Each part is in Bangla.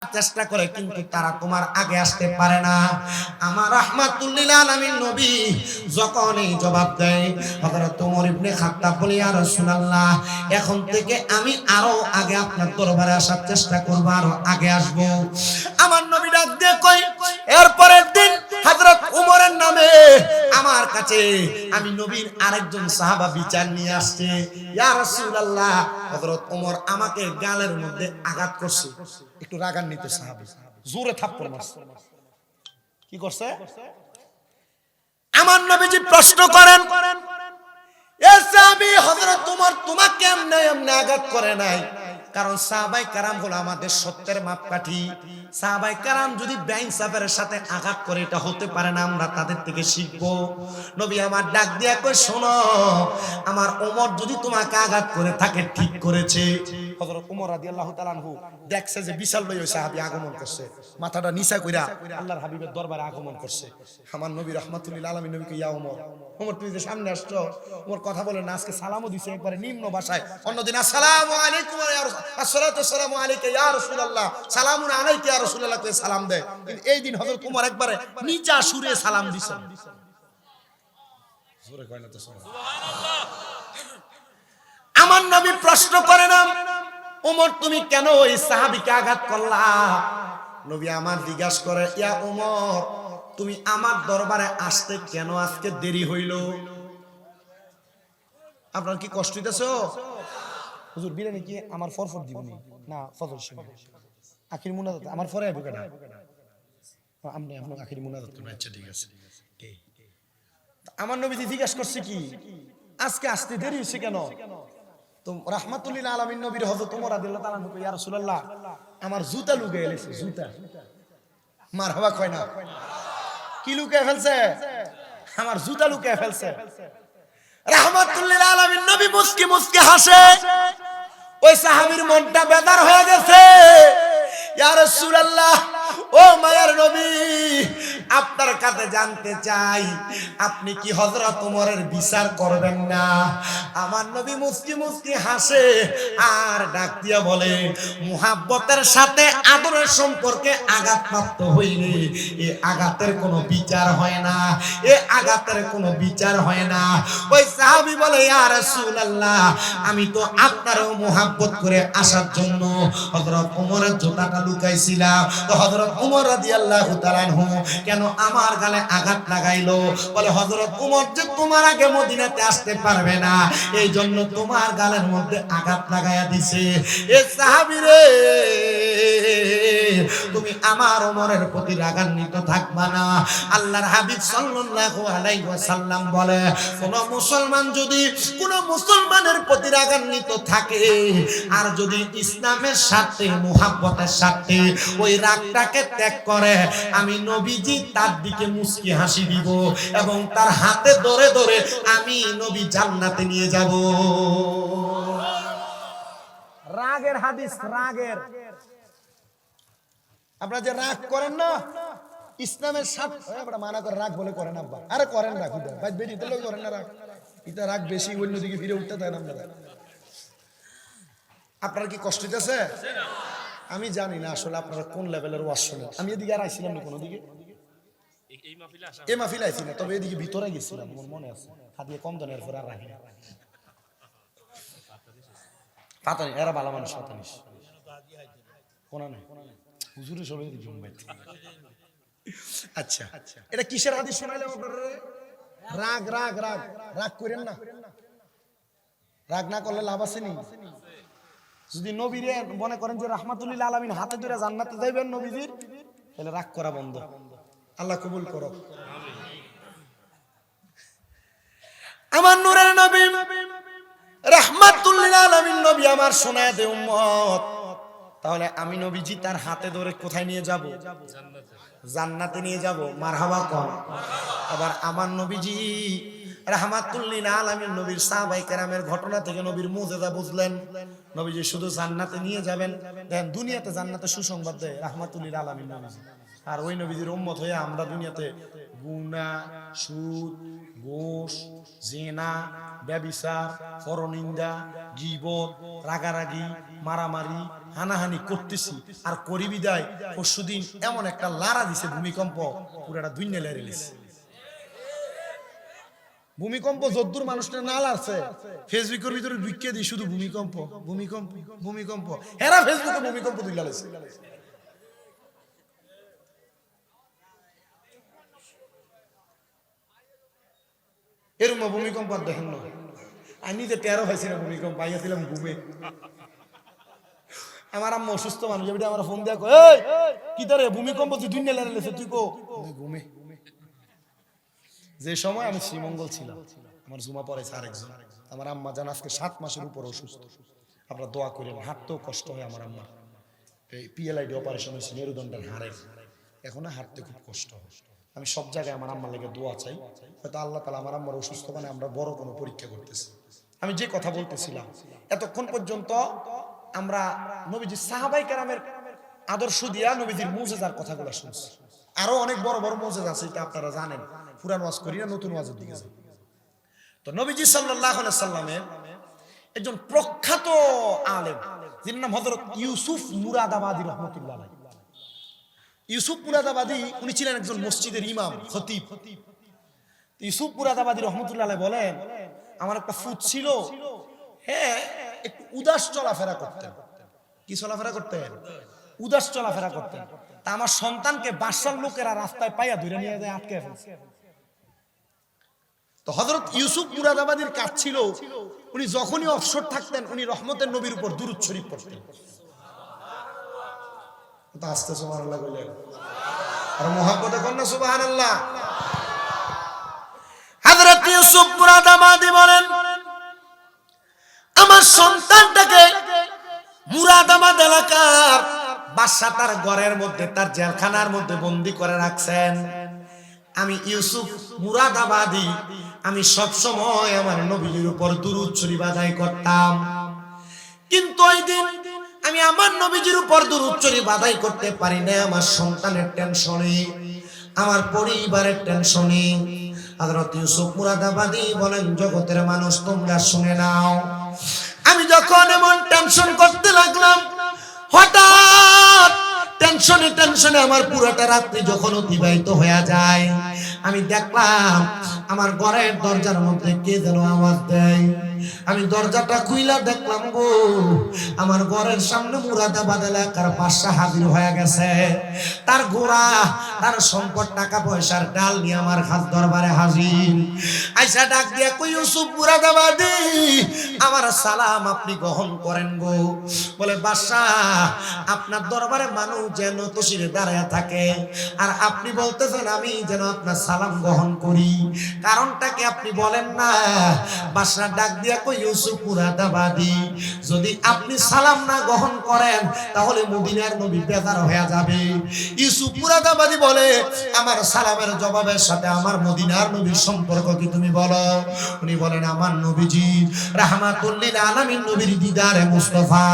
চেষ্টা করে কিন্তু তারা তোমার আগে আসতে পারে না। আমার রাহমাতুল লিল আলামিন নবী যখন এই জবাব দেয়, হযরত ওমর ইবনে খাত্তাব বলে, ইয়া রাসূলুল্লাহ, এখন থেকে আমি আরো আগে আপনার দরবারে আসার চেষ্টা করব, আরো আগে আসব। আমার নবী ডাক দিয়ে কই, এরপরের দিন হযরত ওমরের নামে আমার কাছে আমি নবীর আরেকজন সাহাবা বিচার নিয়ে আসছে। ইয়া রাসূলুল্লাহ, হযরত ওমর আমাকে গালের মধ্যে আঘাত করছে। একটু রাগান্বিত সাহাবী, জোরে থাপ্পড় মারছে। কি করছে? আমার নবীজি প্রশ্ন করেন, এ সাহাবী হযরত ওমর তোমাকে এমনি এমনি আঘাত করে নাই? কারণ সাহাবায়ে কেরাম হলো আমাদের সত্যের মাপকাঠি। সাহাবায়ে কেরাম যদি বেইনসাফের সাথে আঘাত করে, এটা হতে পারে না, আমরা তাদের থেকে শিখবো। নবী আমার ডাক দিয়া কই, শোনো, আমার ওমর যদি তোমাকে আঘাত করে থাকে ঠিক করেছে। হযরত ওমর রাদিয়াল্লাহু তাআলা আনহু দেখছে যে বিশাল লই ওই সাহাবী আগমন করছে, মাথাটা নিচা কইরা আল্লাহর হাবিবের দরবারে আগমন করছে। আমার নবী রাহমাতুল লিল আলামিন নবীকে, ইয়া ওমর, ওমর তুমি যে সামনে আসছো, ওমর কথা বলে না, আজকে সালামও দিছে একবারে নিম্ন ভাষায়। অন্যদিন আসসালামু আলাইকুম ওয়া আসসালাতু ওয়াসসালামু আলাইকা ইয়া রাসূলুল্লাহ, সালামুন আলাইকা ইয়া রাসূলুল্লাহ কই সালাম দেয়। কিন্তু এই দিন হযরত ওমর একবারে নিচা সুরে সালাম দিছেন। জোরে কয় না তো সুবহানাল্লাহ। আমার নবী প্রশ্ন করে না, ওমর তুমি কেন ওই সাহাবীকে আঘাত করলা? নবী আমার জিজ্ঞাসা করে, ইয়া ওমর, তুমি আমার দরবারে আসতে কেন আজকে দেরি হইল? আপনার কি কষ্ট হইতেছে? হুজুর বিরিয়ানি কি আমার ফরফর দিবনি না ফজর সময় আখির মুনাজাত আমার পরে আইবো কেন? আপনি আপনার আখির মুনাজাত করবেন। আচ্ছা ঠিক আছে। আমার নবীজি জিজ্ঞাসা করছে কি, আজকে আসতে দেরি হইছে কেন? তো রাহমাতুল লিল আলামিন নবীর হযরত ওমর রাদিয়াল্লাহু তাআলা কই, ইয়া রাসূলুল্লাহ, আমার জুতা লুকায় গেছে। জুতা মারহাবা কয় না? কি লুকায় ফেলছে? আমার জুতা লুকায় ফেলছে। রাহমাতুল লিল আলামিন নবী মুস্কি মুস্কি হাসে। ওই সাহাবীর মনটা বেদার হয়ে গেছে। ইয়া রাসূলুল্লাহ, ও মায়ার নবী, আপনার কাছে জানতে চাই, আপনি কি হযরত ওমরের বিচার করবেন না? আমার নবী মুস্কি মুস্কি হাসে আর ডাক দিয়া বলে, মুহাব্বতের সাথে আদরের সম্পর্কে আঘাতপ্রাপ্ত হইলে এই আঘাতের কোনো বিচার হয় না, এই আঘাতের কোনো বিচার হয় না। ওই সাহাবী বলে, ইয়া রাসূলুল্লাহ, আমি তো আপনারও মুহাব্বত করে আসার জন্য হযরত ওমরের জুতাটা লুকাইছিলাম। তো হযরত ওমর রাদিয়াল্লাহু তাআলা আনহু কেন আমার গালে আঘাত লাগাইলো? বলে, হযরত ওমর যে তোমার আগে মদিনাতে আসতে পারবে না, এই জন্য তোমার গালের মধ্যে আঘাত লাগায়া দিছে। এ সাহাবী রে, তুমি আমার ওমরের প্রতি রাগান্বিত থাকবা না। আল্লাহর হাবিব সাল্লাল্লাহু আলাইহি ওয়াসাল্লাম বলে, কোন মুসলমান যদি কোন মুসলমানের প্রতি রাগান্বিত থাকে আর যদি ইসলামের সাথে মুহাব্বতের সাথে ওই রাগটাকে ত্যাগ করে, আমি নবীজি তার দিকে মুস্কি হাসি দিব এবং তার হাতে ধরে ধরে আমি নবী জান্নাতে নিয়ে যাব। রাগের হাদিস, রাগের। আপনারা যে রাগ করেন না, ইসলামের সাথে মানা করে রাগ বলে করেন আব্বা, আরে করেন রাগ, ভাই বেশি দিলে করেন না রাগ, এটা রাগ বেশি অন্যদিকে ফিরে উঠতে দেয় না আপনারা। আপনার কি কষ্ট হইতেছে? আমি জানি না আসলে আপনারা কোন লেভেলের ওয়াজ শুনেন। আমি এদিকে আর আইছিলাম না, কোনো দিকে এই মাহফিলে আইছি না, তবে এদিকে ভিতরে গেছিলাম, আমার মনে আছে। হাতিয়ে কম দনের পর আর রাখি পাতানি, এরা ভালো মানুষ, পাতানিস কোনা নাই হুজুরে সবাই জুমবাইতে। আচ্ছা, এটা কিসের হাদিস শোনাইলাম আপনারা? রাগ রাগ রাগ রাগ করেন না, রাগ না করলে লাভ আছে নি? যদি নবীরে মনে করেন যে রাহমাতুল লিল আলামিন হাতে ধরে জান্নাতে যাইবেন নবীজির, তাহলে রাগ করা বন্ধ। আল্লাহ কবুল করো। আমার নূরের নবী রাহমাতুল লিল আলামিন নবী আমার শোনায় দে উম্মত, তাহলে আমি নবীজি তার হাতে ধরে কোথায় নিয়ে যাব? জান্নাতে নিয়ে যাব। মারহাবা কোন? আবার আমার নবীজি রাহমাতুল লিল আলামিন নবীর সাহাবায়ে কেরামের ঘটনা থেকে নবীর মুজিজা বুঝলেন। নবীজি শুধু জান্নাতে নিয়ে যাবেন, দেখেন দুনিয়াতে জান্নাতে সুসংবাদ দেয় রাহমাতুল লিল আলামিন নবীজি। আর ওই নবীজির উম্মত হয়ে আমরা দুনিয়াতে গুনাহ, সুদ, ঘুষ, জিনা, ব্যভিচার, পরনিন্দা, গীবত, রাগারাগি, মারামারি, হানাহানি করতেছি আর করি বিদায় পরশুদিন এমন একটা লারা দিছে ভূমিকম্প পুরাটা দুইনে লেরে গেছে। ভূমিকম্প যদ্দুর মানুষটা না লারছে ফেসবুকের ভিতরে ঢুকিয়ে দিই শুধু ভূমিকম্প ভূমিকম্প ভূমিকম্প, হেরা ফেসবুকে ভূমিকম্প তুলে লাইছে। এরকম ভূমিকম্প আর দেখেন না, আমি নিজে টেরো হয়েছি না ভূমিকম্প, পাইয়াছিলাম ঘুমে। আমার আম্মা অসুস্থ মানুষ, আমার ফোন দেয়া কই কি তারে ভূমিকম্প তুই দুই নেলা লেছে তুই কো ঘুমে। যে সময় আমি শ্রীমঙ্গল ছিলাম, আমার জুমা পড়েছে আরেকজন, আমার আম্মা জান আজকে 7 মাসের উপর অসুস্থ। আপনারা দোয়া করেন, হাঁটতেও কষ্ট হয় আমার আম্মা, এই পিএলআইডি অপারেশন হয়েছে মেরুদণ্ডের হাড়ের, এখন হাঁটতে খুব কষ্ট হয়। আমি সব জায়গায় আমার আম্মার লেগে দোয়া চাই, হয়তো আল্লাহ তাআলা আমার আম্মার অসুস্থ মানে আমরা বড় কোনো পরীক্ষা করতেছি। আমি যে কথা বলতেছিলাম এতক্ষণ পর্যন্ত আমরা নবীজির সাহাবায়ে কেরামের আদর্শ দিয়া নবীজির মুজিজার কথাগুলো শুনছি। আরো অনেক বড় বড় মুজিজা আছে, এটা আপনারা জানেন। পুরান ওয়াজ করি না, নতুন ওয়াজের দিকে যাই। তো নবীজি সাল্লাল্লাহু আলাইহি সাল্লামের একজন প্রখ্যাত আলেম, যিনি নাম হযরত ইউসুফ মুরাদাবাদী রাহমাতুল্লাহ আলাইহি। ইউসুফ মুরাদাবাদী উনি ছিলেন একজন মসজিদের ইমাম, খতিব। ইউসুফ মুরাদাবাদী রাহমাতুল্লাহ আলাইহি বলেন, আমার একটা ফুত ছিল, হ্যাঁ একটু উদাস চলাফেরা করতেন। কি চলাফেরা করতেন? উদাস চলাফেরা করতেন। তা আমার সন্তানকে বাদশার লোকেরা রাস্তায় পাইয়া ধরে নিয়ে যায়, আটকে ফেলছে। তো হযরত ইউসুফ মুরাদাবাদীর কাজ ছিল, উনি যখনই অবসর থাকতেন উনি রহমতের নবীর উপর দুরূদ শরীফ পড়তেন। তো আস্তে সুবহানাল্লাহ বলেন, আর মুহাব্বতে কন্যা সুবহানাল্লাহ। হযরত ইউসুফ মুরাদাবাদী বলেন, আমার সন্তানটাকে মুরাদাবাদ এলাকার বাদশা তার ঘরের মধ্যে, তার জেলখানার মধ্যে বন্দী করে রাখছেন। আমি ইউসুফ মুরাদাবাদী, আমি সব সময় আমার নবীর উপর দুরূদ শরীফ আদায় করতাম, কিন্তু ওই দিন আমি আমার নবীজির উপর দুরূদ শরীফ আদায় করতে পারি না, আমার সন্তানের টেনশনে, আমার পরিবারের টেনশনে। হযরত ইউসুফ মুরাদাবাদী বলেন, জগতের মানুষ তোমরা শুনে নাও, আমি যখন এমন টেনশন করতে লাগলাম, হঠাৎ টেনশনে টেনশনে আমার পুরোটা রাত্রি যখন অতিবাহিত হয়ে যায়, আমি দেখলাম আমার ঘরের দরজার মধ্যে কে যেন আওয়াজ দেয়। আমি দরজাটা খুইলা দেখলাম গো, আমার ঘরের সামনে মুরাদাবাদ এলাকার বাদশা হাজির হয়ে গেছে। তার ঘোড়া, তার সম্পদ, টাকা পয়সার ডাল নিয়ে আমার খাস দরবারে হাজির। আইসা ডাক দিয়া কই, ইউসুফ মুরাদাবাদী, আমার সালাম আপনি গ্রহণ করেন গো। বলে, বাদশা আপনার দরবারে মানুষ যেন তসিরে দাঁড়ায় থাকে, আর আপনি বলতেছেন আমি যেন আপনার সালাম গ্রহণ করি, কারণটা কি আপনি বলেন না? বাদশা ডাক দিয়া কই, ইউসুফ মুরাদাবাদী, যদি আপনি সালাম না গ্রহণ করেন তাহলে মদিনার নবী বেজার হয়ে যাবে। ইউসুফ মুরাদাবাদী বলে, আমার সালামের জবাবের সাথে আমার মদিনার নবীর সম্পর্ক কি তুমি বলো? উনি বলেন, আমার নবীজি রাহমাতুল লিল আলামিন নবীর দিদারে মুস্তাফা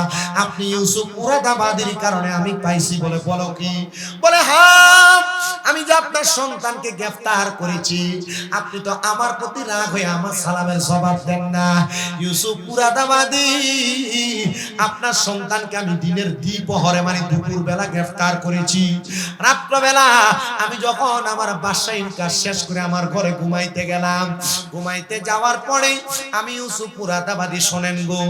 আপনি ইউসুফ মুরাদাবাদীর কারণে আমি পাইছি। বলে, বলো কি? বলে, হ্যাঁ, আমি যে আপনার সন্তানকে গ্রেফতার করেছি, আপনি তো আমার প্রতি রাগ হয়ে আমার সালামের জবাব দেন না। ইউসুফ মুরাদাবাদী, আপনার সন্তানকে আমি দিনের দ্বিপ্রহরে মানে দুপুর বেলা গ্রেফতার করেছি। রাত্রবেলা আমি যখন আমার বাসায় কাজ শেষ করে আমার ঘরে ঘুমাইতে গেলাম, ঘুমাইতে যাওয়ার পরে আমি ইউসুফ মুরাদাবাদী, শোনেন গো,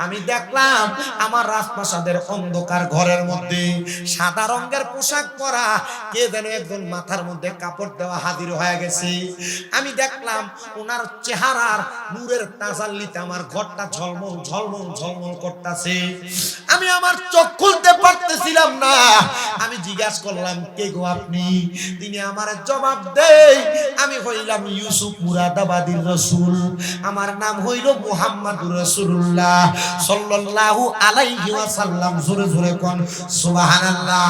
আমি দেখলাম আমার রাজপ্রাসাদের অন্ধকার ঘরের মধ্যে সাদা রঙের পোশাক পরা কে যেন একজন মাথার মধ্যে কাপড় দেওয়া হাজির হয়ে গেছে। আমি দেখলাম ওনার চেহারার নূরের তাজাল্লিতে আমার ঘরটা ঝলমল ঝলমল ঝলমল করতেছে। আমি আমার চোখ খুলতে পারতেছিলাম না। আমি জিজ্ঞাসা করলাম, কে গো আপনি? তিনি আমার জবাব দেয়, আমি হইলাম ইউসুফ মুরাদাবাদীর রাসূল, আমার নাম হইল মুহাম্মাদুর রাসূলুল্লাহ সাল্লাল্লাহু আলাইহি ওয়াসাল্লাম। জোরে জোরে কোন সুবহানাল্লাহ।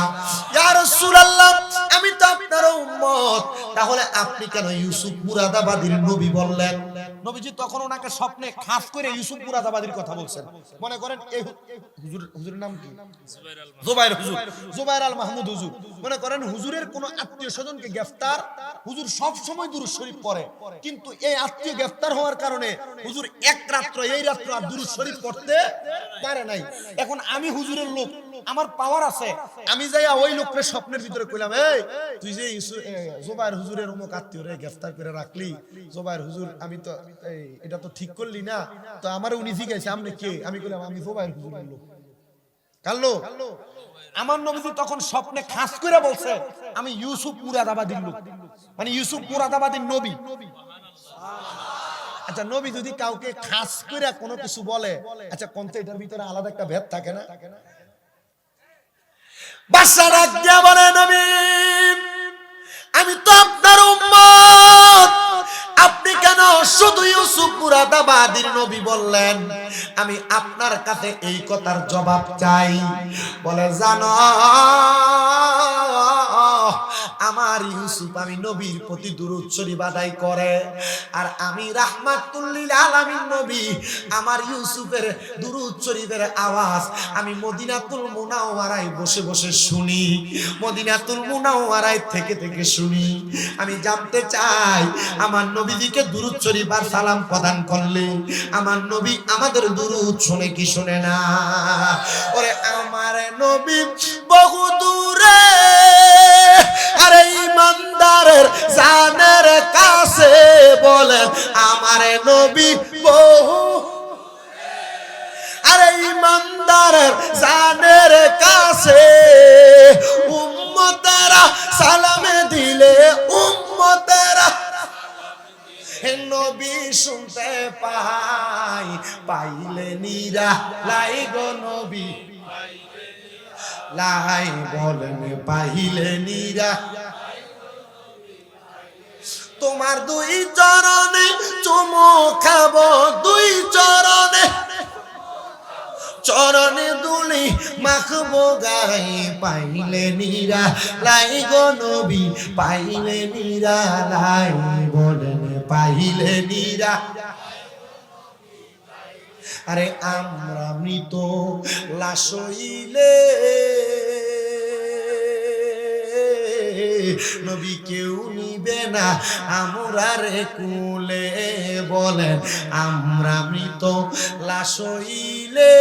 ইয়া রাসূলুল্লাহ, আমি তো আপনার উম্মত, তাহলে আপনি কেন ইউসুফ মুরাদাবাদীর নবী বললেন? নবীজি তখন ওনাকে স্বপ্নে খাস করে ইউসুফ মুরাদাবাদীর কথা বলছেন। মনে করেন এই হুজুরের নাম কি? জুবাইর হুজুর, জুবাইর আল মাহমুদ হুজুর। মনে করেন হুজুরের কোন আত্মীয় স্বজনকে গ্রেফতার, হুজুর সব সময় দুরূদ শরীফ পড়ে, কিন্তু এই আত্মীয় গ্রেফতার হওয়ার কারণে হুজুর এক রাত্র এই রাত্র আর দুরূদ শরীফ পড়তে পারে নাই। এখন আমি হুজুরের লোক, আমার পাওয়ার আছে, আমি যাইয়া ওই লোককে স্বপ্নের ভিতরে কইলাম, এই তুই যে জোবায়ের হুজুরের অমুক আত্মীয় রে গ্রেফতার করে রাখলি, জোবায়ের হুজুর আমি তো এটা তো ঠিক করলি না, তো আমার উনি জিজ্ঞাসা আপনি কে? আমি কইলাম আমি জোবায়ের হুজুরের লোক। কাল্লো আমার নবীজি তখন স্বপ্নে খাস করে বলছে আমি ইউসুফ মুরাদাবাদীর লোক, মানে ইউসুফ মুরাদাবাদীর নবী। আচ্ছা, নবী যদি কাউকে খাস করে কোনো কিছু বলে, আচ্ছা কোন তো এটার ভিতরে আলাদা একটা ভেদ থাকে না? বাদশা ডাক দিয়া বলে, নবী আমি তো আপনার উম্মত, আপনি কেন শুধু ইউসুফ মুরাদাবাদীর নবী বললেন? আমি আপনার কাছে এই কথার জবাব চাই। বলে, জানো আমার ইউসুফ আমি নবীর প্রতি দুরূদ শরীফ আদায় করে, আর আমি রাহমাতুল লিল আলামিন নবী, আমার ইউসুফের দুরূদ শরীফের আওয়াজ আমি মদিনাতুল মুনাওয়ারায় বসে বসে শুনি, মদিনাতুল মুনাওয়ারায় থেকে থেকে শুনি। আমি জানতে চাই আমার নবীজিকে দুরূদ শরীফ আর সালাম প্রদান করলে আমার নবী আমাদের দুরূদ শুনে কি শুনে না? ওরে আমার নবী বহু দূরে, আরে ইমানদারের জানের কাছে বলেন আমার নবী বহু, আরে ইমানদারের জানের কাছে উম্মতেরা সালামে দিলে উম্মতেরা নবী শুনতে পাই, পাইলে নিরা লাই গো নবী লাই, বলেন পাইলে নিরা। তোমার দুই চরণে চুমো খাবো, দুই চরণে চরণে দুলি মাখবো গায়ে, পাইলে নিরা লাই গো নবী পাইলে নিরা লাই, বলেন পাইলে নিরা। আরে আমরা মৃত লাশ হইলে নবী কেউ নিবে না আমরা রে কুলে, বলেন আমরা মৃত লাশ হইলে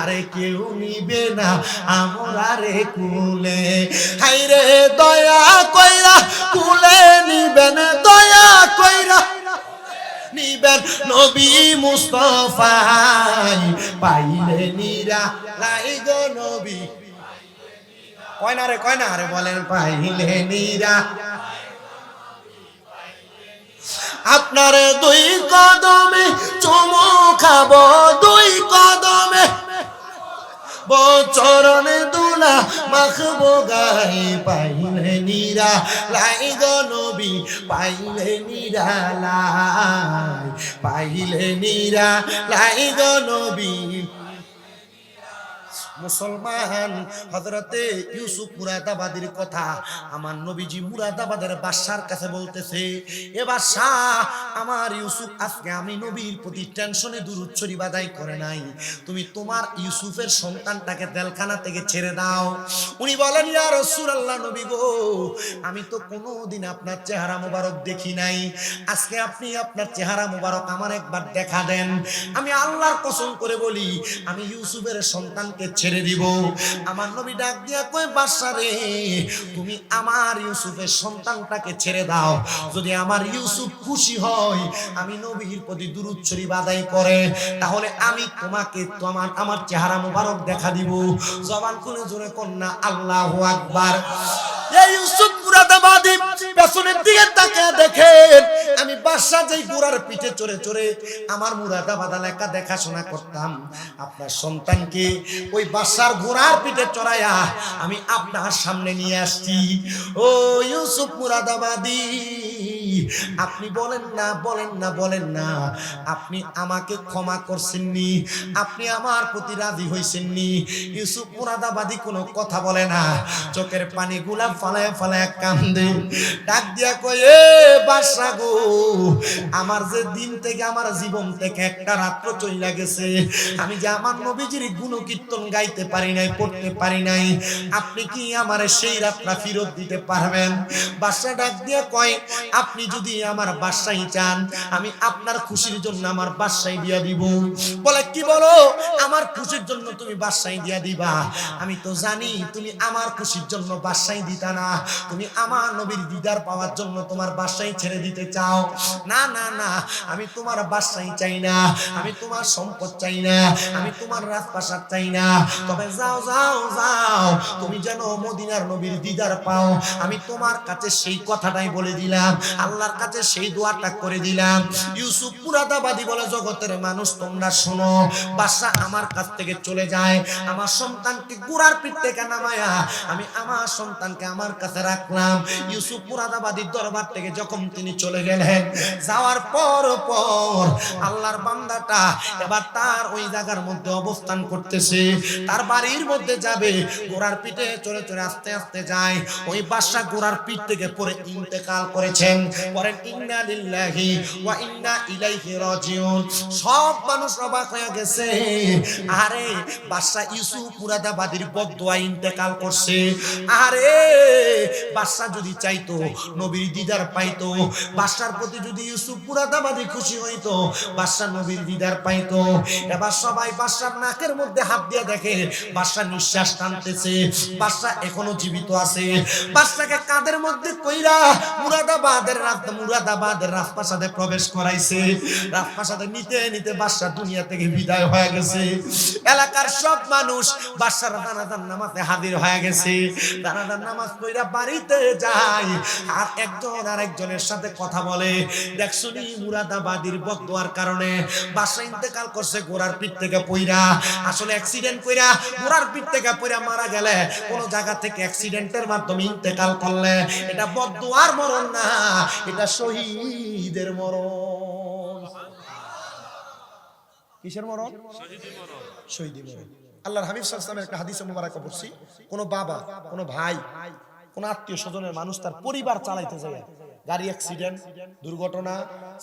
আরে কেউ নিবে না আমরা রে কুলে। হাই রে দয়া কইরা কুলে নিবেন, দয়া কইরা নিবেন নবী মুস্তাফাই, পাইলে নিরা লাই গো নবী, কয় না রে কয় না রে, বলেন পাইলে নিরা। আপনার দুই কদমে চুমো খাবো, দুই কদমে চরণে দুলা মাখবো গায়ে, পাইলে নিরা লাই গো নবী পাইলে নিরা লাই, পাইলে নিরা লাই গো নবী। মুসলমান হযরতে ইউসুফ মুরাদাবাদীর কথা আমার নবীজি মুরাদাবাদের বাদশার কাছে বলতেছে, এ বাদশা আমার ইউসুফ আজকে আমি নবীর প্রতি টেনশনে দুরূদ শরীফ আদায় করে নাই, তুমি তোমার ইউসুফের সন্তানটাকে জেলখানা থেকে ছেড়ে দাও। উনি বলেন, ইয়া রাসূলুল্লাহ নবী গো, আমি তো কোনোদিন আপনার চেহারা মোবারক দেখি নাই, আজকে আপনি আপনার চেহারা মোবারক আমার একবার দেখা দেন, আমি আল্লাহর কসম করে বলি আমি ইউসুফের সন্তানকে ছেড়ে দিব। আমার নবী ডাক দিয়া কয়, বাদশা রে তুমি আমার ইউসুফের সন্তানটাকে ছেড়ে দাও, যদি আমার ইউসুফ খুশি হয় আমি নবীর প্রতি দুরূদ শরীফ আদায় করে, তাহলে আমি তোমাকে আমার চেহারা মোবারক দেখা দিব। জবান খুলে জোরে কন্যা আল্লাহু আকবার। এই ইউসুফ মুরাদাবাদী পেছনের দিকে তাকিয়ে দেখেন, আমি বাদশা যেই ঘোড়ার পিঠে চড়ে চড়ে আমার মুরাদাবাদ এলাকা দেখাশোনা করতাম, আপনার সন্তানকে ওই বাদশার ঘোড়ার পিঠে চড়াইয়া আমি আপনার সামনে নিয়ে আসছি। ও ইউসুফ মুরাদাবাদী, আপনি বলেন না বলেন না বলেন না, আপনি আমাকে ক্ষমা করছেননি, আপনি আমার প্রতি রাজি হইছেননি। ইউসুফ মুরাদাবাদী কোনো কথা বলে না, চোখের পানিগুলা ফালায় ফালায় কান্দে, ডাক দিয়া কয়, এ বাদশা গো, আমার যে দিন থেকে আমার জীবন থেকে একটা রাত্র চইলা গেছে, আমি যে আমার নবীজির গুণকীর্তন গাইতে পারি নাই, পড়তে পারি নাই, আপনি কি আমার সেই রাতটা ফেরত দিতে পারবেন? বাদশা ডাক দিয়ে কয়, আপনি যদি আমার বাদশাহী চান, আমি আপনার খুশির জন্য আমার বাদশাহী দিয়া দিব। বলে, কি বলো? আমার খুশির জন্য তুমি বাদশাহী দিয়া দিবা? আমি তো জানি তুমি আমার খুশির জন্য বাদশাহী দিতা না, তুমি আমার নবীর দিদার পাওয়ার জন্য তোমার বাদশাহী ছেড়ে দিতে চাও। না না না, আমি তোমার বাদশাহী চাই না, আমি তোমার সম্পদ চাই না, আমি তোমার রাজপ্রাসাদ চাই না, তবে যাও যাও যাও, তুমি যেন মদিনার নবীর দিদার পাও, আমি তোমার কাছে সেই কথাটাই বলে দিলাম, আল্লাহর কাছে সেই দোয়াটা করে দিলাম। ইউসুফ মুরাদাবাদী বলে, জগতের মানুষ তোমরা শোনো, বাদশা আমার কাছ থেকে চলে যায়, আমার সন্তানকে ঘোড়ার পিঠ থেকে নামায়া আমি আমার সন্তানকে আমার কাছে রাখলাম। ইউসুফ মুরাদাবাদীর দরবার থেকে যখন তিনি চলে গেলেন, যাওয়ার পর পর আল্লাহর বান্দাটা এবার তার ওই জায়গার মধ্যে অবস্থান করতেছে, তার বাড়ির মধ্যে যাবে, ঘোড়ার পিঠে চলে চলে আস্তে আস্তে যায়, ওই বাদশা ঘোড়ার পিঠ থেকে পড়ে ইন্তেকাল করেছেন। পরেন ইন্না লিল্লাহি ওয়া ইন্না ইলাইহি রাজিউন। সব মানুষ অবাক হয়ে গেছে, আরে বাদশা ইউসুফ মুরাদাবাদীর বদদোয়া ইন্তেকাল করছে। আরে বাদশা যদি চাইতো নবীর দিদার পাইতো, বাদশার প্রতি যদি ইউসুফ মুরাদাবাদী খুশি হইতো, বাদশা নবীর দিদার পাইতো। এবার সবাই বাদশার নাকের মধ্যে হাত দিয়ে দেখে বাদশা নিঃশ্বাস টানতেছে, বাদশা এখনো জীবিত আছে। বাদশাকে কাদের মধ্যে কইরা মুরাদাবাদের রাজপ্রাসাদে প্রবেশ করাইছে। রাজপ্রাসাদে নিতে নিতে বাদশা দুনিয়া থেকে বিদায় হয়ে গেছে। এলাকার সব মানুষ বাদশার জানাজার নামাজে হাজির হয়ে গেছে। জানাজার নামাজ পড়া বাড়িতে যায়, আর একজন আরেকজনের সাথে কথা বলে, দেখছনি মুরাদাবাদীর বদদোয়ার কারণে বাদশা ইন্তেকাল করছে ঘোড়ার পিঠ থেকে পইরা। আসলে অ্যাক্সিডেন্ট কইরা ঘোড়ার পিঠ থেকে পইরা মারা গেলে, কোন জায়গা থেকে অ্যাক্সিডেন্টের মাধ্যমে ইন্তেকাল করলে, এটা বদদোয়ার মরণ না, এটা শহীদের মরণ। কিসের মরণ? শহীদের মরণ। আল্লাহর হাবিব সাল্লাল্লাহু আলাইহি ওয়াসাল্লামের একটা হাদিসে মুবারাক পড়ছি, কোন বাবা, কোন ভাই, কোন আত্মীয় স্বজনের মানুষ তার পরিবার চালাইতে যায়, গাড়ি অ্যাক্সিডেন্ট, দুর্ঘটনা,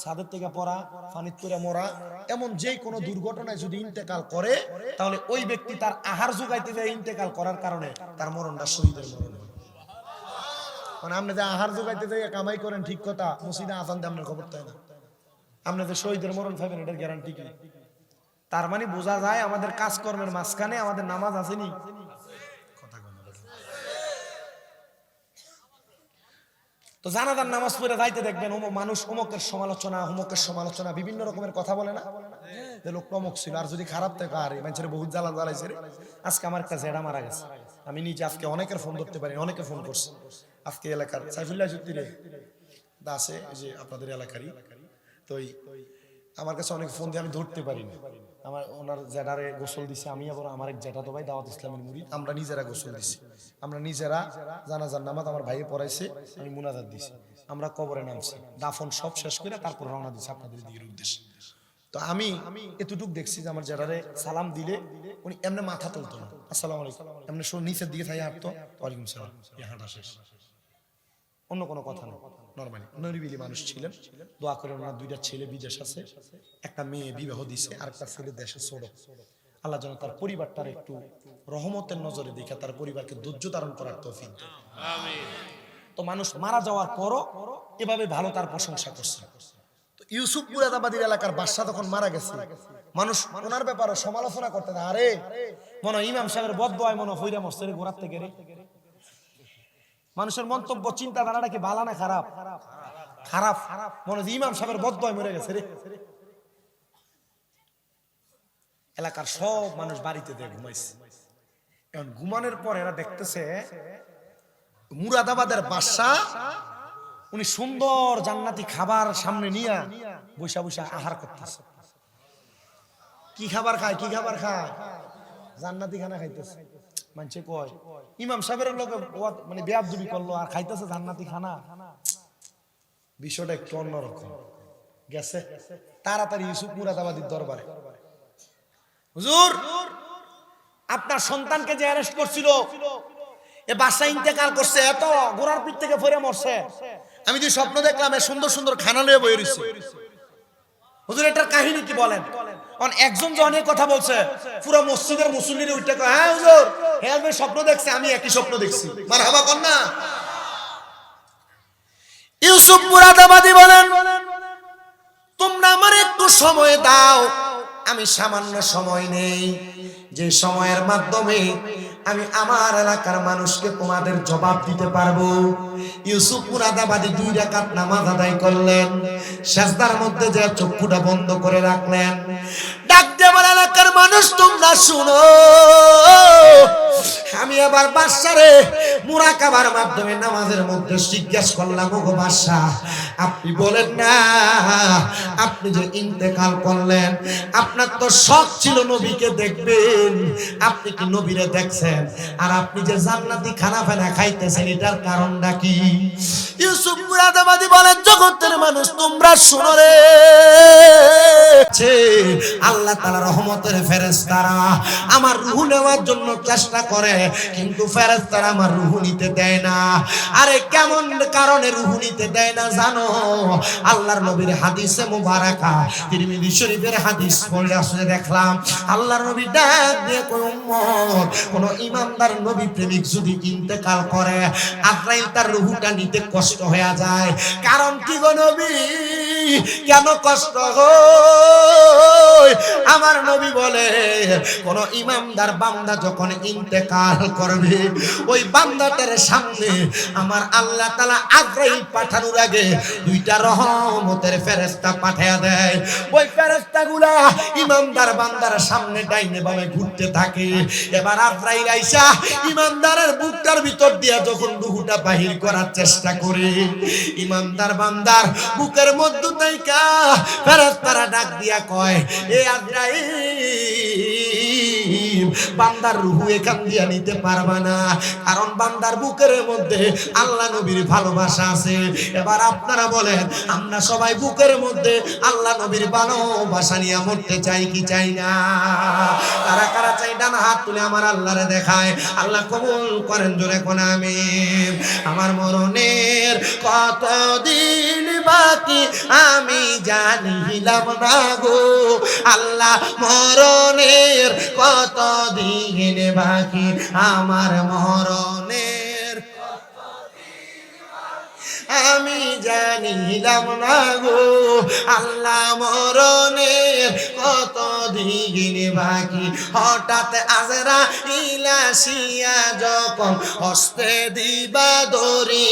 ছাদের থেকে পড়া, পানিতে পড়ে মরা, এমন যে কোনো দুর্ঘটনায় যদি ইন্তেকাল করে, তাহলে ওই ব্যক্তি তার আহার যোগাইতে যায় ইন্তেকাল করার কারণে তার মরণটা শহীদের মরণ। মানে আপনি যে আহার যোগাইতে যাই কামাই করেন ঠিক কথা, মসজিদে আজান দিয়ে আপনার খবর তাই না, আপনি যে শহীদের মরণ পাবেন এটার গ্যারান্টি কি? তার মানে বোঝা যায় আমাদের কাজকর্মের মাঝখানে আমাদের নামাজ আসেনি। তো জানাজার নামাজ পড়ে যাইতে দেখবেন মানুষ অমুকের সমালোচনা বিভিন্ন রকমের কথা বলে না, যে লোক অমুক ছিল, আর যদি খারাপ থাকে আরে মানুষের বহুত জ্বালা জ্বালাইছে রে। আজকে আমার একটা জেডা মারা গেছে, আমি নিজে আজকে অনেকের ফোন ধরতে পারি, অনেকে ফোন করছে। আজকে এলাকার সাইফুল্লাহ চৌধুরী আছে, যে আপনাদের এলাকারই, তো আমার কাছে অনেক ফোন দিয়ে আমি ধরতে পারি না। আমার ওনার জেডারে গোসল দিছে, আমি আবার আমার এক জেঠা তো ভাই দাওয়াত ইসলামের মুরিদ, আমরা নিজেরা গোসল দিছি, আমরা নিজেরা জানাজার নামাজ আমার ভাইয়ে পড়াইছে, আমি মুনাজাত দিছি, আমরা কবরে নামছি, দাফন সব শেষ করে তারপর রওনা দিছি আপনাদের দিকের উদ্দেশ্যে। তো আমি এতটুক দেখছি যে আমার জেডারে সালাম দিলে উনি এমনি মাথা তুলতো না, আসসালামু আলাইকুম, এমনি নিচের দিকে থাই হাঁটতো, ওয়ালাইকুম সালাম, হাঁটা শেষ, অন্য কোনো কথা না, নরমালি নরিবিলি মানুষ ছিলেন। দোয়া করে ওনার দুইটা ছেলে বিদেশ আছে, একটা মেয়ে বিবাহ দিছে, আর একটা ছেলে দেশে ছোট। আল্লাহ যেন তার পরিবারটার একটু রহমতের নজরে দেখে তার পরিবারকে ধৈর্য ধারণ করার তৌফিক দেন। আমিন। তো মানুষ মারা যাওয়ার পরও এভাবে ভালো তার প্রশংসা করছে। তো ইউসুফ মুরাদাবাদীর এলাকার বাদশা তখন মারা গেছে, মানুষ ওনার ব্যাপারে সমালোচনা করতে না, আরে মনে ইমাম সাহেবের বদদোয়ায় মনে হইরা মরছে রে ঘোড়ার থেকে রে। মানুষের মন্তব্য চিন্তাধারাটা কি ভালো না খারাপ? খারাপ। মনে হয় ইমাম সাহেবের বদদোয়ায় মরে গেছে রে। এলাকার সব মানুষ বাড়িতে ঘুমাইছে, এখন ঘুমানোর পর এরা দেখতেছে মুরাদাবাদের বাদশা উনি সুন্দর জান্নাতি খাবার সামনে নিয়ে বসা বসা আহার করতেছে। কি খাবার খায়? জান্নাতি খানা খাইতেছে। মানুষে কয় ইমাম সাহেবের লোক মানে বেয়াদবি করলো আর খাইতেছে জান্নাতি খানা, বিষয়টা একটু অন্যরকম গেছে তাড়াতাড়ি ইউসুফ মুরাদাবাদীর দরবারে। হুজুর, আপনার সন্তানকে যে অ্যারেস্ট করছিল এ বাদশা ইন্তেকাল করছে, এত ঘোড়ার পিঠ থেকে পড়ে মরছে, আমি যে স্বপ্ন দেখলাম এ সুন্দর সুন্দর খানা লয়ে বই রইছে। হুজুর এটার কাহিনী কি বলেন? একজন যখন এই কথা বলছে পুরো মসজিদের মুসল্লিরা উঠে কয়, হ্যাঁ হুজুর, হ্যাঁ আমি স্বপ্ন দেখছি, আমি একই স্বপ্ন দেখছি। মারহাবা কর না। ইউসুফ মুরাদাবাদী বলেন, তোমরা আমার একটু সময় দাও, আমি সামান্য সময় নেই, যে সময়ের মাধ্যমে আমি আমার এলাকার মানুষকে তোমাদের জবাব দিতে পারবো। ইউসুফ মুরাদাবাদী 2 রাকাত নামাজ আদায় করলেন, সিজদার মধ্যে যে চক্ষুটা বন্ধ করে রাখলেন, ডাক দিয়ে আমার এলাকার মানুষ তোমরা শুনো, আমি আবার বাদশারে মুরাকাবার মাধ্যমে নামাজের মধ্যে জিজ্ঞাসা করলাম, ওগো বাদশা, আপনি বলেন না আপনি যে ইন্তেকাল করলেন আপনার তো শখ ছিল নবীকে দেখবেন, আপনি কি নবীরে দেখছেন? আর আপনি যে জান্নাতি খানা ফেনা খাইতেছেন এটার কারণটা কি? ইউসুফ মুরাদাবাদী বলেন, জগতের মানুষ তোমরা শুনো রে, আল্লাহ তাআলা রহমতের ফেরেশতারা আমার রূহ নেওয়ার জন্য চেষ্টা করে, কিন্তু ফেরেশতারা আমার রূহ নিতে দেয় না। আরে কেমন কারণে রূহ নিতে দেয় না জানো? আল্লাহর নবীর হাদিসে মুবারাকা, তিরমিজি শরীফের হাদিস পড়ে আসলে দেখলাম আল্লাহর নবী ডাক দিয়ে কয়, উম্মত, কোন ইমানদার নবী প্রেমিক যদি ইন্তেকাল করে আজরাইল তার রূহটা নিতে কষ্ট হয়ে যায়। কারণ কি গো নবী, কেন কষ্ট হয়? আমার নবী বলে, কোন ইমানদার বান্দা যখন ইন্তেকাল করবে ওই বান্দাটার সামনে আমার আল্লাহ তাআলা আজরাইল পাঠানোর আগে 2টা রহমতের ফেরেশতা পাঠিয়ে দেয়। ওই ফেরেশতাগুলা ইমানদার বান্দার সামনে ডাইনে বামে ঘুরতে থাকে। এবার আজরাইল আইসা ইমানদারের বুকটার ভিতর দিয়া যখন রূহটা বাহির করার চেষ্টা করে, ইমানদার বান্দার বুকের মধ্য থেকে ফেরেশতারা ডাক দিয়া কয়, এ আজরাইল, বান্দার রূহ এখান দিয়া নিতে পারবা না, কারণ বান্দার বুকের মধ্যে আল্লাহ নবীর ভালোবাসা আছে। এবার আপনারা বলেন, আমরা সবাই বুকের মধ্যে আল্লাহ নবীর ভালোবাসা নিয়ে মরতে চাই কি চাই না? কারা কারা চাই ডান হাত তুলে আমার আল্লাহরে দেখায়। আল্লাহ কবুল করেন, জোরে কোন আমিন। আমার মরণের কতদিন বাকি আমি জানিলাম না গো আল্লাহ, মরণের কতদিন বাকি আমার মরণের আমি জানিলাম না গো আল্লাহ, মরণের কতদিন বাকি। হঠাৎ আজরাইল আসিয়া যখন হস্তে দিবা দড়ি,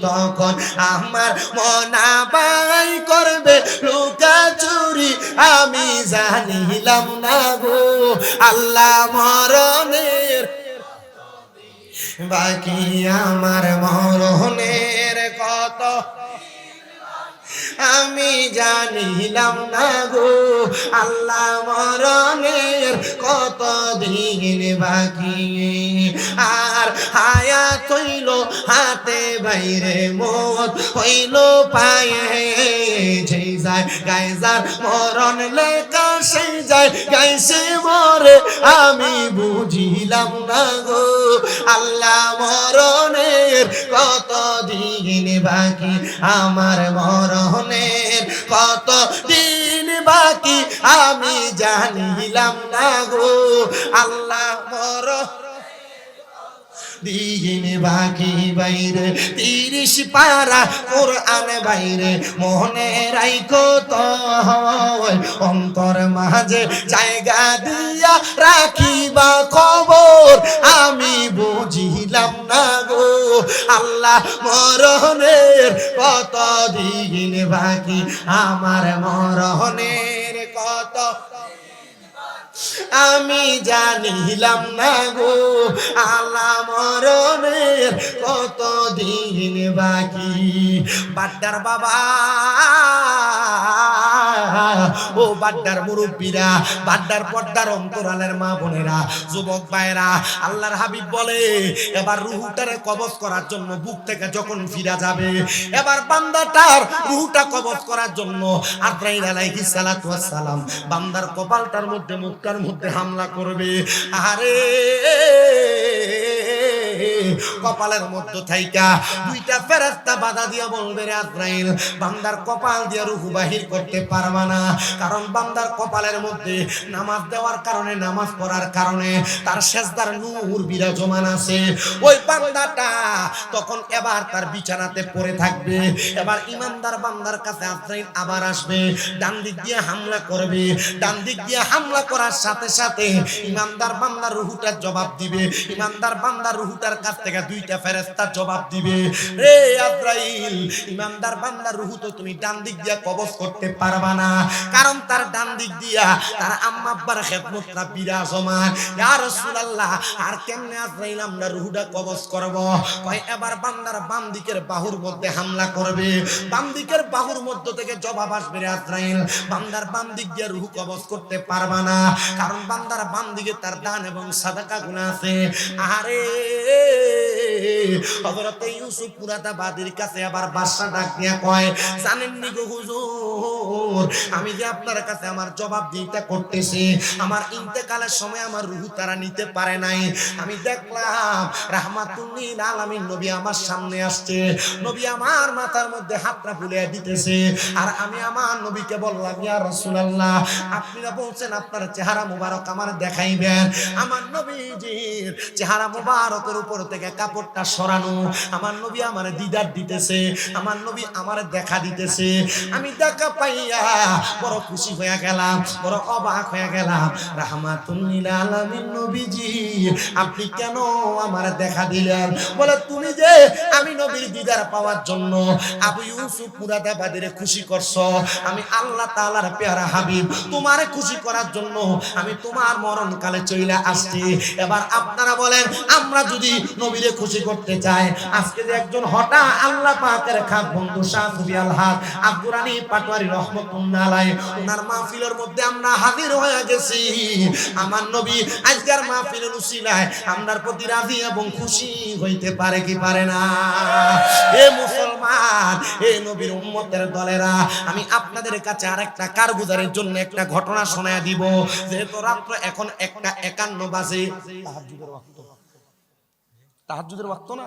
তখন আমার মনা বাই করবে লুকা চুরি আমি জানিলাম না গো আল্লাহ, মরণের বাকি আমার মরণের কত আমি জানিলাম না গো আল্লাহ, মরণের কত দিন বাকি। আর হায়াত হইল হাতে বাইরে, মত হইল পায়ে, যেই যায় গায়ে যার মরণ লেখা সেই যায় গাইছে মরে আমি বুঝিলাম না গো আল্লাহ, মরণের কত দিন বাকি আমার মরণের কত দিন বাকি আমি জানিলাম না গো আল্লাহ, দিন বাকি বাইরে 30 পারা কোরআন বাইরে মনে রাইখো তো অন্তর মাঝে জায়গা দিয়া রাখিবা খবর আমি বুঝিলাম না গো আল্লাহ, মরণের কত দিন বাকি আমার মরণের কত আমি জানিলাম না গো আল্লাহ, মরণের কত দিন বাকি। বাড্ডার বাবা ও বাড্ডার মুরব্বীরা, বাড্ডার পর্দার অন্তরালের মা বোনেরা, যুবক ভাইরা, আল্লাহর হাবিব বলে এবার রূহটারে কবজ করার জন্য বুক থেকে যখন ফিরা যাবে, এবার বান্দাটার রূহটা কবজ করার জন্য আজরাইল আলাইহিস সালাতু ওয়াস সালাম বান্দার কপালটার মধ্যে, মুখটার মধ্যে হামলা করবে। আরে কপালের মধ্যে থাইকা দুইটা ফেরেশতা বাধা দিয়া বলবে, রে আজরাইল, বান্দার কপাল দিয়া রূহ বাহির করতে পারবা না, কারণ বান্দার কপালের মধ্যে নামাজ দেওয়ার কারণে, নামাজ পড়ার কারণে তার সেজদার নূর বিরাজমান আছে। ওই বান্দাটা তখন এবার তার বিছানাতে পড়ে থাকবে। এবার ইমানদার বান্দার কাছে আজরাইল আবার আসবে, ডান দিক দিয়ে হামলা করবে। ডান দিক দিয়ে হামলা করার সাথে সাথে ইমানদার বান্দার রূহটা জবাব দিবে। ইমানদার বান্দার রূহটার কাছ থেকে দুইটা ফেরেশতা জবাব দিবে, রে আজরাইল, ইমানদার বান্দার রূহ তো তুমি ডান দিক দিয়া কবজ করতে পারবা না, কারণ তার ডান দিক দিয়া তার আম্মা আব্বার খেদমতটা বিরাজমান। ইয়া রাসূলুল্লাহ, আর কেমনে আজরাইল আমরা রূহটা কবজ করব? কয় এবার বান্দার বাম দিকের বাহুর মধ্যে হামলা করবে। বাম দিকের বাহুর মধ্য থেকে জবাব আসবে, রে আজরাইল, বান্দার বাম দিক দিয়ে রূহ কবজ করতে পারবা না, কারণ বান্দার বাম দিকে তার দান এবং সাদাকা গুনাহ আছে। আরে হযরত ইউসুফ মুরাদাবাদীর কাছে আবার বাদশা ডাক দিয়া কয়, জানেন নি গো হুজুর, আমি যে আপনার কাছে আমার জবাব দিতে করতেছি, আমার ইন্তেকালের সময় আমার রূহ তারা নিতে পারে নাই। আমি দেখলাম রাহমাতুল লিল আলামিন নবী আমার সামনে আসছে, নবী আমার মাথার মধ্যে হাতটা বুলিয়ে দিতেছে, আর আমি আমার নবীকে বললাম, ইয়া রাসূলুল্লাহ, আপনারা বলছেন আপনার চেহারা মুবারক আমার দেখাইবেন। আমার নবীজির চেহারা মুবারকের উপর থেকে কাপড়টা সরানো, আমার নবী আমার দিদার দিতেছে, আমার নবী আমার দেখা দিতেছে। আমি দেখা পাইয়া বড় খুশি হয়ে গেলাম, বড় অবাক হয়ে গেলাম। রাহমাতুল লিল আলামিন নবীজি, আপনি কেন আমার দেখা দিলেন? বলে, তুমি যে আমি নবীর দিদার পাওয়ার জন্য আবু ইউসুফ মুরাদাবাদীর খুশি করছো, আমি আল্লাহ তাআলার পেয়ারা হাবিব তোমারে খুশি করার জন্য আমি তোমার মরণকালে চলে আসছি। এবার আপনারা বলেন, আমরা যদি নবীরে খুশি করতে চাই, আজকে যে একজন হঠাৎ আল্লাহ পাকের খাস বন্ধু শাহ সুফি আল হক আব্দুর রানী পাটোয়ারি রাহমাতুল্লাহ আলাইহি ওনার মাহফিলের মধ্যে আমরা হাজির হয়ে গেছি। আমার নবী আজকের মাহফিলের উসিলায় আমরার প্রতি রাজি এবং খুশি হইতে পারে কি পারে না? এ মুসলমান, এ নবীর উম্মতের দলেরা, আমি আপনাদের কাছে আরেকটা কারগুজারের জন্য একটা ঘটনা শোনায় দিব। যেহেতু রাত্র এখন 1:51 বাজে, তাহাজ্জুদের ওয়াক্ত, তাহাজ্জুদের ওয়াক্ত না,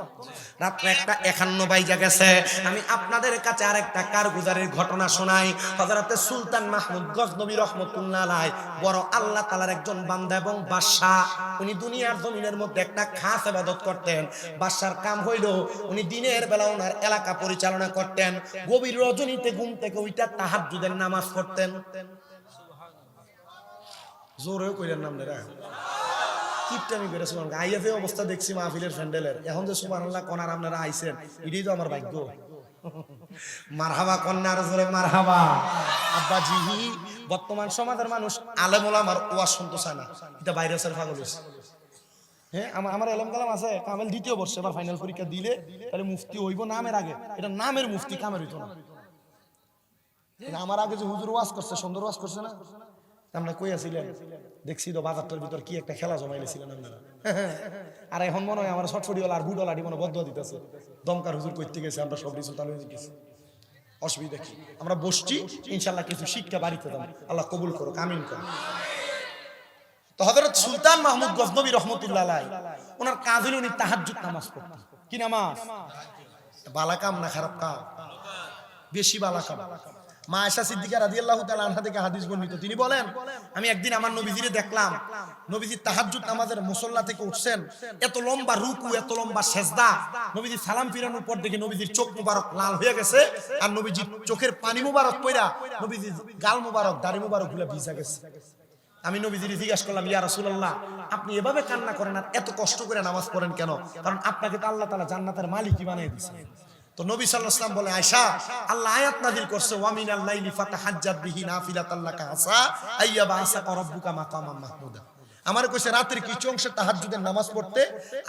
রাত 1:51 বাইজা গেছে। আমি আপনাদের কাছে আরেকটা কারগুজারের ঘটনা শোনাই। হযরতে সুলতান মাহমুদ গজনবী রাহমাতুল্লাহ আলাইহি বড় আল্লাহ তাআলার একজন বান্দা এবং বাদশা। উনি দুনিয়ার জমিনের মধ্যে একটা খাস ইবাদত করতেন। বাদশার কাম হইল উনি দিনের বেলা ওনার এলাকা পরিচালনা করতেন, গভীর রজনীতে ঘুম থেকে উইঠা তাহাজ্জুদের নামাজ পড়তেন। জোরে কইলেন নাম রে, কিপটামি করে সুবহানাল্লাহ। আইয়াতে অবস্থা দেখছি মাহফিলের প্যান্ডেলের, এখন যে সুবহানাল্লাহ কোনার আপনারা আইছেন, এটাই তো আমার ভাগ্য। মারহাবা কন্যার জোরে মারহাবা। আব্বাজি, বর্তমান সমাজের মানুষ আলেম ওলামার ওয়াজ শুনতে চায় না, এটা ভাইরাসের পাগল হইছে। হ্যাঁ, আমার এলম কালাম আছে, কামেল 2য় বর্ষে এবার ফাইনাল পরীক্ষা দিলে তাহলে মুফতি হইব নামের আগে, এটা নামের মুফতি, কামের হইতো না। আমার আগে যে হুজুর ওয়াজ করছে, সুন্দর ওয়াজ করছে না, আমরা কই আছিলেন দেখছি তো বাজারটার ভিতর কি একটা খেলা জমাইলেছিলেন আপনারা। আর এখন মনে হয় আমার ছটফটিওয়ালা আর বুড়োলাটি মনে বদ্ধ দিতেছে, দমকার হুজুর করতে গেছে, আমরা সব কিছু তালু হয়ে গেছি। অসুবিধা কি, আমরা বসছি, ইনশাল্লাহ কিছু শিক্ষা বাড়িতে দাম, আল্লাহ কবুল করুক, আমিন করুক। তো হযরত সুলতান মাহমুদ গজনবী রাহমাতুল্লাহ আলাইহি ওনার কাজ হলো উনি তাহাজ্জুদ নামাজ পড়তেন। কি নামাজ? বালা কাম না খারাপ কাম? বেশি বালা কাম। মা আয়েশা সিদ্দিকা রাদিয়াল্লাহু তাআলা আনহা থেকে হাদিস বর্ণিত, তিনি বলেন, আমি একদিন আমার নবীজিরে দেখলাম, নবীজি তাহাজ্জুদ নামাজের মুসল্লা থেকে উঠছেন, এত লম্বা রুকু, এত লম্বা সেজদা, নবীজি সালাম ফিরানোর পর দেখে নবীজির চোখ মুবারক লাল হয়ে গেছে, আর নবীজির চোখের পানি মুবারক পড়া নবীজির গাল মুবারক, দাড়ি মুবারক গুলা ভিজা গেছে। আমি নবীজির জিজ্ঞাসা করলাম, ইয়া রাসূলুল্লাহ, আপনি এভাবে কান্না করেন আর এত কষ্ট করে নামাজ পড়েন কেন? কারণ আপনাকে তো আল্লাহ তাআলা জান্নাতের মালিকই বানিয়ে দিয়েছেন। তো নবী সাল্লাল্লাহু আলাইহি ওয়াসাল্লাম বলে, আয়েশা, আল্লাহ আয়াত নাযিল করছে, ওয়া মিনাল লাইলি ফাতাহাজ্জাদ বিহি নাফিলাতাল লাকা আসা আইয়াবা আসাকা রাব্বুকা মাকামাম মাহমুদা। আমার কইছে রাতের কিছু অংশে তাহাজ্জুদের নামাজ পড়তে,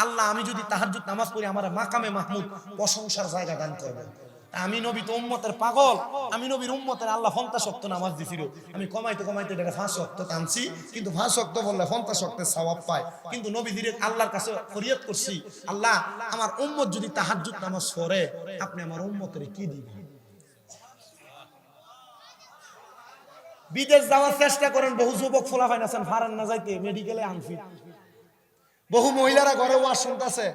আল্লাহ আমি যদি তাহাজ্জুদ নামাজ পড়ি আমার মাকামে মাহমুদ প্রশংসার জায়গা দান করবেন। আমি নবী তো উম্মতের পাগল, আমি নবীর উম্মতের আল্লাহ 50 ওয়াক্ত নামাজ দিছিল, আমি কমাইতে কমাইতে এটা 5 ওয়াক্ত টানছি, কিন্তু 5 ওয়াক্ত বললে 50 ওয়াক্তের সওয়াব পায়। কিন্তু নবী ধীরে আল্লাহর কাছে ফরিয়াদ করছি, আল্লাহ আমার উম্মত যদি তাহাজ্জুদ নামাজ পড়ে আপনি আমার উম্মতের কি দিবেন? বিদেশ যাওয়ার চেষ্টা করেন, বহু যুবক ফোলাফাইন আছেন ফারেন না যাইতে, মেডিকেলে আনফিট। বহু মহিলারা ঘরে ওয়াজ শুনতেছে,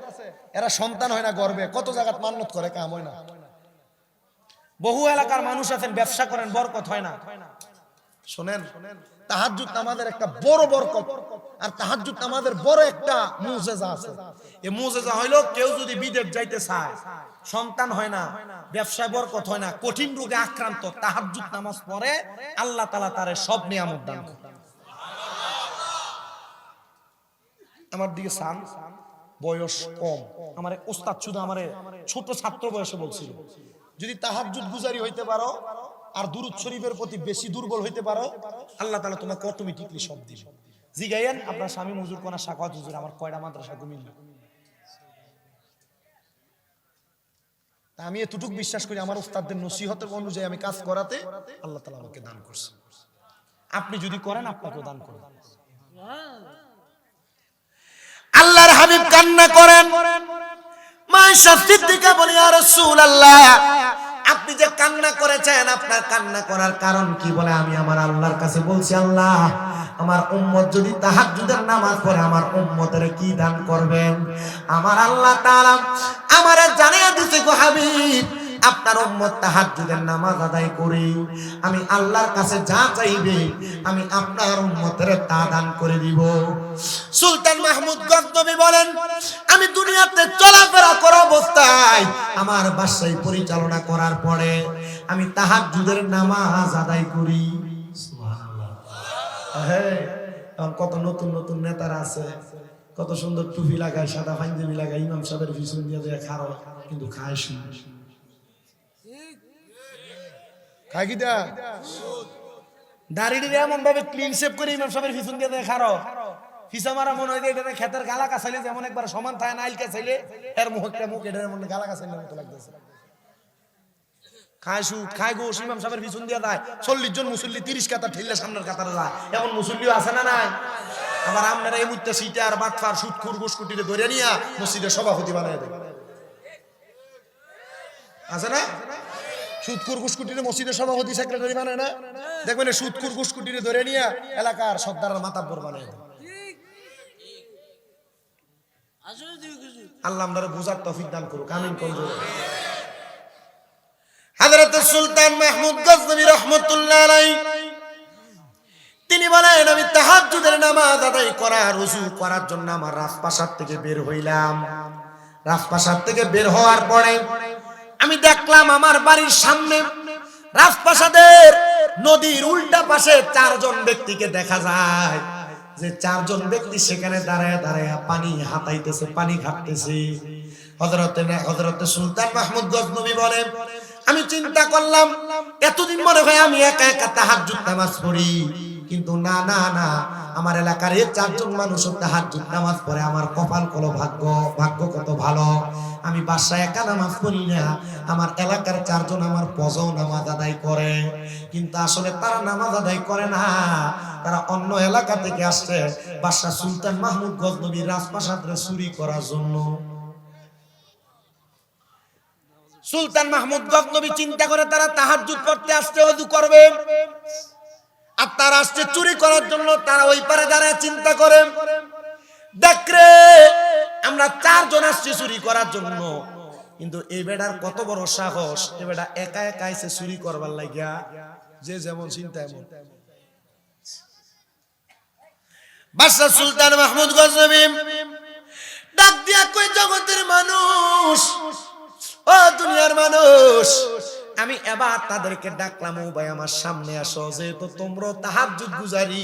এরা সন্তান হয় না গর্বে, কত জায়গাত মান্নত করে কাম হয় না। বহু এলাকার মানুষ আছেন ব্যবসা করেন, বরকত হয় না। শুনেন, তাহাজ্জুদ নামাজের একটা বড় বরকত, আর তাহাজ্জুদ নামাজের বড় একটা মুজিজা আছে। এই মুজিজা হইলো কেউ যদি বিদেশ যাইতে চায়, সন্তান হয় না, ব্যবসায় বরকত হয় না, কঠিন রোগে আক্রান্ত, তাহাজ্জুদ নামাজ পড়ে আল্লাহ তাআলা তারে সব নিয়ামত দান করেন। আমার দিকে সান বয়স কম, আমার এক ওস্তাদ শুধু আমার ছোট ছাত্র বয়সে বলছিল, যদি তাহাজ্জুদ গুজারি হইতে পারো আর দুরূদ শরীফের প্রতি বেশি দুর্বল হইতে পারো, আল্লাহ তাআলা তোমাকে অটোমেটিকলি সব দিবে। জিগাইয়েন আপনার স্বামী হুজুর কোনা সাখাওয়াত হুজুর আমার কয়টা মাদ্রাসা কমিল। আমি এতটুকু বিশ্বাস করি, আমার ওস্তাদদের নসিহতের অনুযায়ী আমি কাজ করাতে আল্লাহ তাআলা আমাকে দান করছে। আপনি যদি করেন আপনাকেও দান করবেন। আল্লাহর হাবিব কান্না করেন, মায়েশা সিদ্দিকা বলে ইয়া রাসূলুল্লাহ আপনি যে কান্না করেছেন আপনার কান্না করার কারণ কি? বলে আমি আমার আল্লাহর কাছে বলছি, আল্লাহ আমার উম্মত যদি তাহাজ্জুদের নামাজ পড়ে আমার উম্মতের কি দান করবেন? আমার আল্লাহ তাআলা আমারে জানিয়ে দিতে গো হাবিব, আপনার উম্মত তাহাজ্জুদের নামাজ আদায় করে আমি আল্লাহর কাছে যা চাইবে আমি আপনার উম্মতের তা দান করে দিব। সুলতান মাহমুদ গজনবী বলেন, আমি দুনিয়াতে চলাফেরা করা অবস্থায় আমার বাসায় পরিচালনা করার পরে আমি তাহাজ্জুদের নামাজ আদায় করি। সুবহানাল্লাহ। হ্যাঁ, কত নতুন নতুন নেতারা আছে, কত সুন্দর টুপি লাগায়, সাদা পাঞ্জাবি লাগায়, ইমাম সাহেবের পিছন দিয়ে খাড়ো, কিন্তু খায় শুনে খায় কি দা দাড়িটি এমন ভাবে ক্লিন শেভ করে ইমাম সাহেবের পিছন দিয়ে খাড়ো, ফিসা মারা মনে হয় এটা খেতের গালা কাছাইলে যেমন একবার সমান থাকে না, আইল কাছাইলে এর মুখ একটা মুখ এটার মনে গালা কাছাইলের মতো লাগতেছে। খায় সুদ খায় গোশ, ইমাম সাহেবের পিছন দিয়ে যায় 40 জন মুসল্লি 30 কাতার ঠেললে সামনের কাতারে যায়, এমন মুসল্লিও আছে না নাই? আবার আপনারা এই মুহূর্তে সিটে আর বাটফার সুদখোর গোশকুটিরে ধরে নিয়া মসজিদের সভাপতি বানায় দেয়, আছে না? সুদখোর গোশকুটিরে মসজিদের সভাপতি সেক্রেটারি বানায় না? দেখবেন সুদখোর গোশকুটিরে ধরে নিয়া এলাকার সর্দারের মাতাব্বর বানায় দেয়। আল্লাহ আমাদের বুঝার তৌফিক দান করুক, আমিন কোন। হযরত সুলতান মাহমুদ গজনবী রাহমাতুল্লাহ আলাইহি তিনি বলেন, আমি তাহাজ্জুদের নামাজ আদায় করার ওযু করার জন্য আমার রাজপ্রাসাদ থেকে বের হইলাম। রাজপ্রাসাদ থেকে বের হওয়ার পরে আমি দেখলাম আমার বাড়ির সামনে রাজপ্রাসাদের নদীর উল্টা পাশে 4 জন ব্যক্তিকে দেখা যায়, যে 4 জন ব্যক্তি সেখানে দাঁড়ায় দাঁড়ায় পানি হাতাইতেছে, পানি ঘাটতেছে। হযরতে সুলতান মাহমুদ গজনবী বলেন, আমি চিন্তা করলাম এতদিন মনে হয় আমি একা একা তাহাজ্জুদ নামাজ পড়ি, কিন্তু না না না, আমার এলাকার এই 4 জন মানুষ তাহাজ্জুদ নামাজ পড়ে, আমার কপাল কত ভাগ্য কত ভালো। আমি বাসায় একা নামাজ পড়ি না, আমার এলাকার 4 জন আমার পজও নামাজ আদায় করে, কিন্তু আসলে তারা নামাজ আদায় করে না, তারা অন্য এলাকা থেকে আসছে বাদশা সুলতান মাহমুদ গজনবী রাজপ্রাসাদে চুরি করার জন্য। সুলতান মাহমুদ গজনবী চিন্তা করে তারা তাহাজ্জুদ পড়তে আসছে, ওযু করবে, আর তারা আসছে চুরি করার জন্য। তারা ওই পারে দাঁড়ায় চিন্তা করে, দেখরে আমরা 4 জন আসছি চুরি করার জন্য, কিন্তু এই বেটার কত বড় সাহস, এই বেটা একা একা এসে চুরি করবার লাগিয়া, যে যেমন চিন্তা এমন। বাদশা সুলতান মাহমুদ গজনবী ডাক দিয়া কই, জগতের মানুষ, ও দুনিয়ার মানুষ, আমি এবার তাদেরকে ডাকলাম, ও ভাই আমার সামনে আসো, যেহেতু তোমরা তাহাজ্জুদ গুজারি,